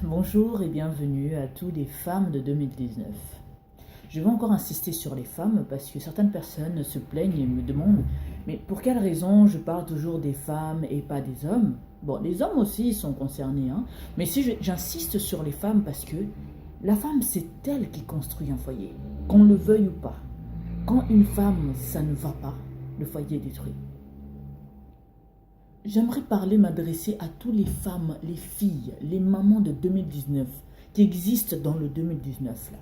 Bonjour et bienvenue à tous les femmes de 2019. Je vais encore insister sur les femmes parce que certaines personnes se plaignent et me demandent mais pour quelle raison je parle toujours des femmes et pas des hommes? Bon, les hommes aussi sont concernés, hein, mais si j'insiste sur les femmes parce que la femme c'est elle qui construit un foyer, qu'on le veuille ou pas. Quand une femme ça ne va pas, le foyer est détruit. J'aimerais m'adresser à toutes les femmes, les filles, les mamans de 2019 qui existent dans le 2019 là.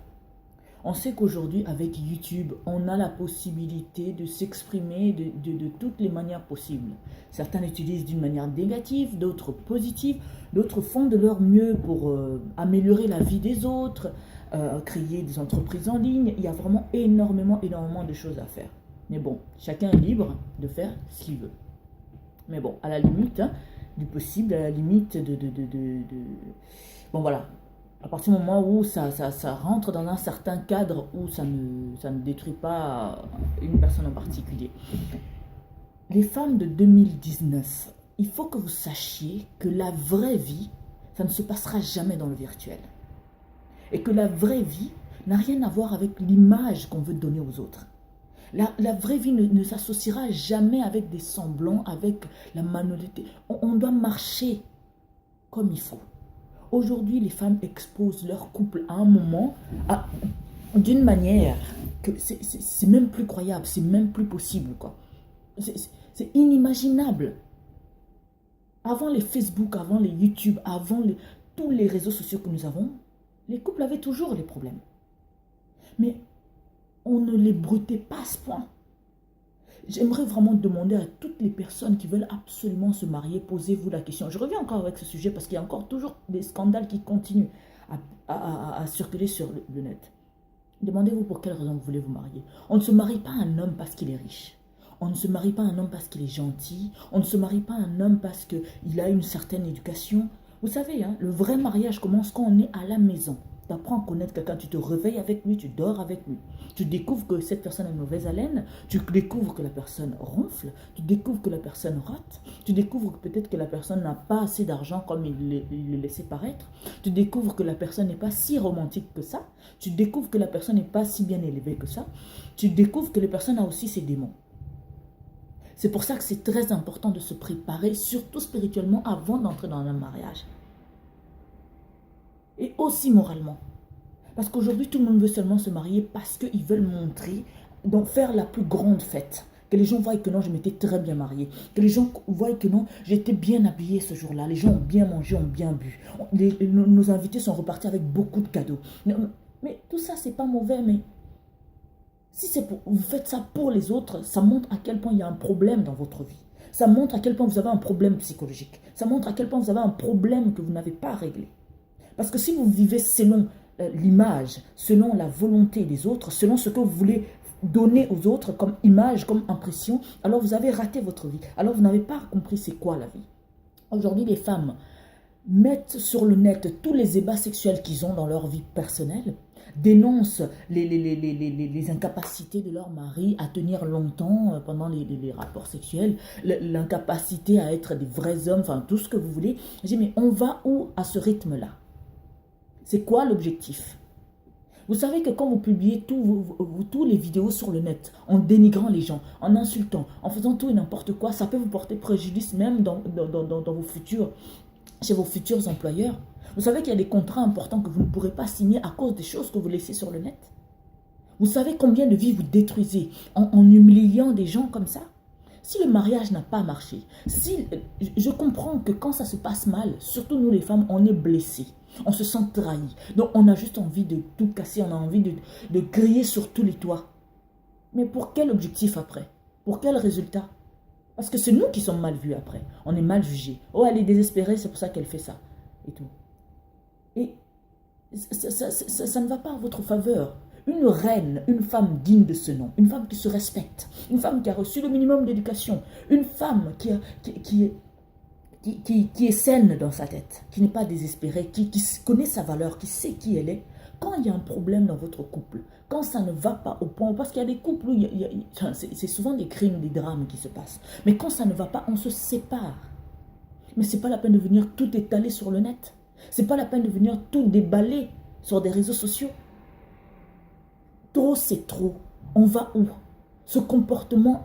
On sait qu'aujourd'hui avec YouTube, on a la possibilité de s'exprimer de toutes les manières possibles. Certains l'utilisent d'une manière négative, d'autres positive, d'autres font de leur mieux pour améliorer la vie des autres, créer des entreprises en ligne. Il y a vraiment énormément de choses à faire. Mais bon, chacun est libre de faire ce qu'il veut. Mais bon, à la limite hein, du possible, à la limite Bon voilà, à partir du moment où ça rentre dans un certain cadre où ça ne détruit pas une personne en particulier. Les femmes de 2019, il faut que vous sachiez que la vraie vie, ça ne se passera jamais dans le virtuel. Et que la vraie vie n'a rien à voir avec l'image qu'on veut donner aux autres. La vraie vie ne s'associera jamais avec des semblants, avec la malhonnêteté. On doit marcher comme il faut. Aujourd'hui, les femmes exposent leur couple à un moment d'une manière que c'est même plus croyable, c'est même plus possible, quoi. C'est inimaginable. Avant les Facebook, avant les YouTube, avant tous les réseaux sociaux que nous avons, les couples avaient toujours des problèmes. Mais on ne les brutait pas à ce point. J'aimerais vraiment demander à toutes les personnes qui veulent absolument se marier, posez-vous la question. Je reviens encore avec ce sujet parce qu'il y a encore toujours des scandales qui continuent à circuler sur le net. Demandez-vous pour quelle raison vous voulez vous marier. On ne se marie pas un homme parce qu'il est riche. On ne se marie pas un homme parce qu'il est gentil. On ne se marie pas un homme parce qu'il a une certaine éducation. Vous savez, hein, le vrai mariage commence quand on est à la maison. Tu apprends à connaître quelqu'un, tu te réveilles avec lui, tu dors avec lui. Tu découvres que cette personne a une mauvaise haleine, tu découvres que la personne ronfle, tu découvres que la personne rate, tu découvres peut-être que la personne n'a pas assez d'argent comme il le laissait paraître, tu découvres que la personne n'est pas si romantique que ça, tu découvres que la personne n'est pas si bien élevée que ça, tu découvres que la personne a aussi ses démons. C'est pour ça que c'est très important de se préparer, surtout spirituellement, avant d'entrer dans un mariage. Et aussi moralement. Parce qu'aujourd'hui, tout le monde veut seulement se marier parce qu'ils veulent montrer, donc faire la plus grande fête. Que les gens voient que non, je m'étais très bien mariée. Que les gens voient que non, j'étais bien habillée ce jour-là. Les gens ont bien mangé, ont bien bu. Nos invités sont repartis avec beaucoup de cadeaux. Mais tout ça, c'est pas mauvais, mais si vous faites ça pour les autres, ça montre à quel point il y a un problème dans votre vie. Ça montre à quel point vous avez un problème psychologique. Ça montre à quel point vous avez un problème que vous n'avez pas réglé. Parce que si vous vivez selon l'image, selon la volonté des autres, selon ce que vous voulez donner aux autres comme image, comme impression, alors vous avez raté votre vie. Alors vous n'avez pas compris c'est quoi la vie. Aujourd'hui, les femmes mettent sur le net tous les ébats sexuels qu'ils ont dans leur vie personnelle, dénoncent les incapacités de leur mari à tenir longtemps pendant les rapports sexuels, l'incapacité à être des vrais hommes, enfin tout ce que vous voulez. Je dis mais on va où à ce rythme-là? C'est quoi l'objectif? Vous savez que quand vous publiez tous les vidéos sur le net, en dénigrant les gens, en insultant, en faisant tout et n'importe quoi, ça peut vous porter préjudice même dans vos chez vos futurs employeurs. Vous savez qu'il y a des contrats importants que vous ne pourrez pas signer à cause des choses que vous laissez sur le net. Vous savez combien de vies vous détruisez en humiliant des gens comme ça? Si le mariage n'a pas marché, je comprends que quand ça se passe mal, surtout nous les femmes, on est blessés. On se sent trahi. Donc on a juste envie de tout casser, on a envie de griller sur tous les toits. Mais pour quel objectif après? Pour quel résultat? Parce que c'est nous qui sommes mal vus après. On est mal jugés. Oh, elle est désespérée, c'est pour ça qu'elle fait ça. Et tout. Et ça ne va pas à votre faveur. Une reine, une femme digne de ce nom, une femme qui se respecte, une femme qui a reçu le minimum d'éducation, une femme qui est saine dans sa tête, qui n'est pas désespérée, qui connaît sa valeur, qui sait qui elle est. Quand il y a un problème dans votre couple, quand ça ne va pas au point, parce qu'il y a des couples où c'est souvent des crimes, des drames qui se passent, mais quand ça ne va pas, on se sépare. Mais ce n'est pas la peine de venir tout étaler sur le net. C'est pas la peine de venir tout déballer sur des réseaux sociaux. Trop, c'est trop. On va où? Ce comportement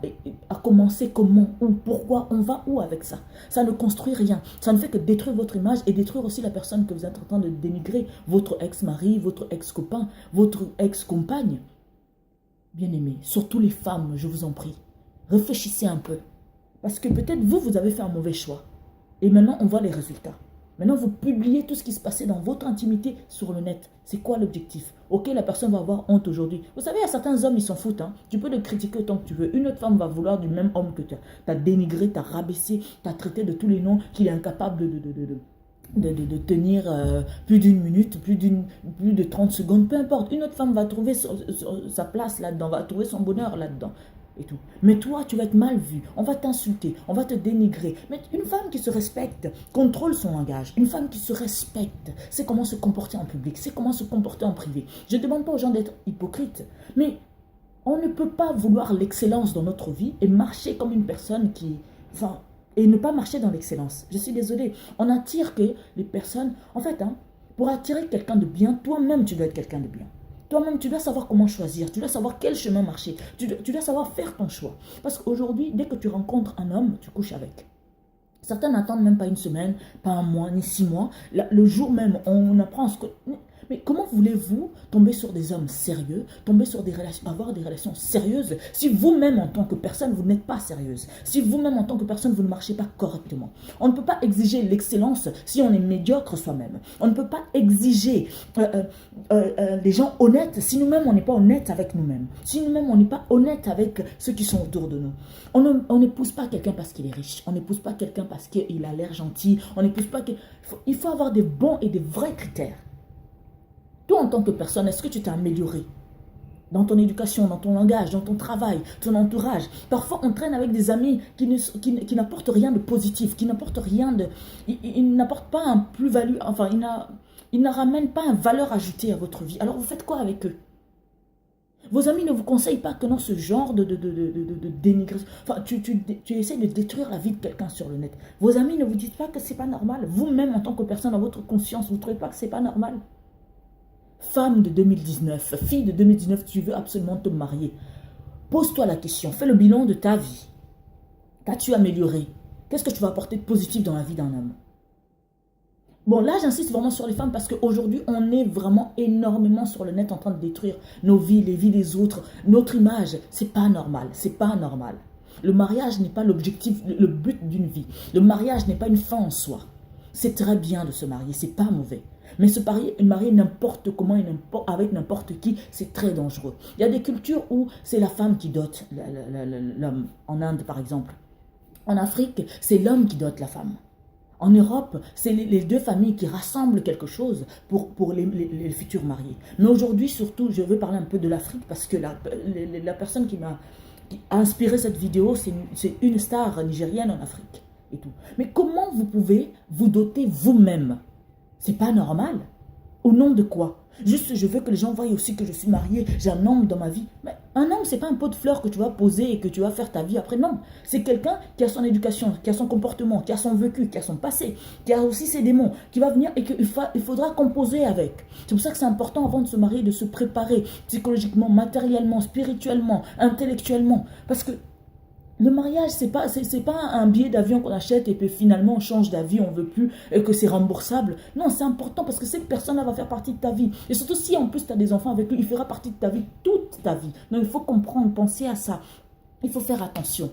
a commencé comment? Où? Pourquoi? On va où avec ça? Ça ne construit rien. Ça ne fait que détruire votre image et détruire aussi la personne que vous êtes en train de dénigrer. Votre ex-mari, votre ex-copain, votre ex-compagne. Bien-aimés, surtout les femmes, je vous en prie. Réfléchissez un peu. Parce que peut-être vous avez fait un mauvais choix. Et maintenant, on voit les résultats. Maintenant, vous publiez tout ce qui se passait dans votre intimité sur le net. C'est quoi l'objectif? Ok, la personne va avoir honte aujourd'hui. Vous savez, il y a certains hommes, ils s'en foutent. Hein. Tu peux le critiquer autant que tu veux. Une autre femme va vouloir du même homme que toi. T'as dénigré, t'as rabaissé, t'as traité de tous les noms qu'il est incapable de tenir plus d'une minute, plus de 30 secondes, peu importe. Une autre femme va trouver sa place là-dedans, va trouver son bonheur là-dedans. Et tout. Mais toi, tu vas être mal vu, on va t'insulter, on va te dénigrer. Mais une femme qui se respecte contrôle son langage. Une femme qui se respecte sait comment se comporter en public, sait comment se comporter en privé. Je ne demande pas aux gens d'être hypocrites, mais on ne peut pas vouloir l'excellence dans notre vie et marcher comme une personne qui... Enfin, et ne pas marcher dans l'excellence. Je suis désolée. On attire que les personnes... En fait, hein, pour attirer quelqu'un de bien, toi-même, tu dois être quelqu'un de bien. Toi-même, tu dois savoir comment choisir, tu dois savoir quel chemin marcher, tu dois savoir faire ton choix. Parce qu'aujourd'hui, dès que tu rencontres un homme, tu couches avec. Certains n'attendent même pas une semaine, pas un mois, ni 6 mois. Le jour même, on apprend à se... Mais comment voulez-vous tomber sur des hommes sérieux, tomber sur des relations, avoir des relations sérieuses, si vous-même en tant que personne, vous n'êtes pas sérieuse, si vous-même en tant que personne, vous ne marchez pas correctement. On ne peut pas exiger l'excellence si on est médiocre soi-même. On ne peut pas exiger des gens honnêtes si nous-mêmes, on n'est pas honnête avec nous-mêmes. Si nous-mêmes, on n'est pas honnête avec ceux qui sont autour de nous. On n'épouse pas quelqu'un parce qu'il est riche. On n'épouse pas quelqu'un parce qu'il a l'air gentil. On n'épouse pas... Il faut avoir des bons et des vrais critères. Toi, en tant que personne, est-ce que tu t'es amélioré dans ton éducation, dans ton langage, dans ton travail, ton entourage? Parfois, on traîne avec des amis qui n'apportent rien de positif, qui n'apportent rien de... Ils n'apportent pas un plus-value, enfin, ils ne ramènent pas une valeur ajoutée à votre vie. Alors, vous faites quoi avec eux? Vos amis ne vous conseillent pas que dans ce genre de dénigration, enfin, tu essaies de détruire la vie de quelqu'un sur le net. Vos amis ne vous disent pas que c'est pas normal. Vous-même, en tant que personne, dans votre conscience, vous ne trouvez pas que c'est pas normal? Femme de 2019, fille de 2019, tu veux absolument te marier. Pose-toi la question, fais le bilan de ta vie. Qu'as-tu amélioré? Qu'est-ce que tu vas apporter de positif dans la vie d'un homme? Bon, là, j'insiste vraiment sur les femmes parce qu'aujourd'hui, on est vraiment énormément sur le net en train de détruire nos vies, les vies des autres, notre image. C'est pas normal, c'est pas normal. Le mariage n'est pas l'objectif, le but d'une vie. Le mariage n'est pas une fin en soi. C'est très bien de se marier, c'est pas mauvais. Mais se marier n'importe comment et avec n'importe qui, c'est très dangereux. Il y a des cultures où c'est la femme qui dote l'homme. En Inde, par exemple. En Afrique, c'est l'homme qui dote la femme. En Europe, c'est les deux familles qui rassemblent quelque chose pour les futurs mariés. Mais aujourd'hui, surtout, je veux parler un peu de l'Afrique parce que la personne qui a inspiré cette vidéo, c'est une star nigérienne en Afrique. Et tout. Mais comment vous pouvez vous doter vous-même? C'est pas normal. Au nom de quoi? Juste, je veux que les gens voient aussi que je suis mariée, j'ai un homme dans ma vie. Mais un homme, c'est pas un pot de fleurs que tu vas poser et que tu vas faire ta vie après. Non, c'est quelqu'un qui a son éducation, qui a son comportement, qui a son vécu, qui a son passé, qui a aussi ses démons, qui va venir et qu'il faudra composer avec. C'est pour ça que c'est important avant de se marier, de se préparer psychologiquement, matériellement, spirituellement, intellectuellement. Parce que le mariage, c'est pas un billet d'avion qu'on achète et puis finalement on change d'avis, on veut plus et que c'est remboursable. Non, c'est important parce que cette personne-là va faire partie de ta vie. Et surtout si en plus tu as des enfants avec lui, il fera partie de ta vie, toute ta vie. Donc il faut comprendre, penser à ça. Il faut faire attention.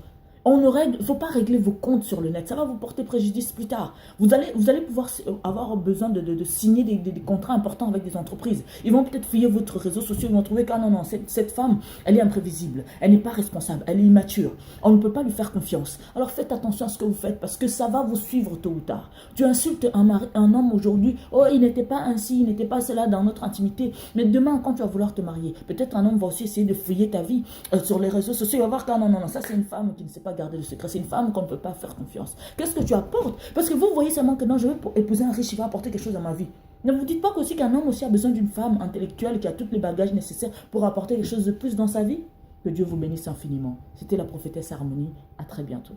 Il ne faut pas régler vos comptes sur le net. Ça va vous porter préjudice plus tard. Vous allez pouvoir avoir besoin de signer des contrats importants avec des entreprises. Ils vont peut-être fouiller votre réseau social. Ils vont trouver que non, cette femme, elle est imprévisible. Elle n'est pas responsable. Elle est immature. On ne peut pas lui faire confiance. Alors faites attention à ce que vous faites parce que ça va vous suivre tôt ou tard. Tu insultes un homme aujourd'hui. Oh, il n'était pas ainsi, il n'était pas cela dans notre intimité. Mais demain, quand tu vas vouloir te marier, peut-être un homme va aussi essayer de fouiller ta vie sur les réseaux sociaux. Il va voir que non, ça c'est une femme qui ne sait pas garder le secret. C'est une femme qu'on ne peut pas faire confiance. Qu'est-ce que tu apportes? Parce que vous voyez seulement que non, je vais épouser un riche, il va apporter quelque chose dans ma vie. Ne vous dites pas aussi qu'un homme aussi a besoin d'une femme intellectuelle qui a tous les bagages nécessaires pour apporter quelque chose de plus dans sa vie. Que Dieu vous bénisse infiniment. C'était la prophétesse Harmonie. À très bientôt.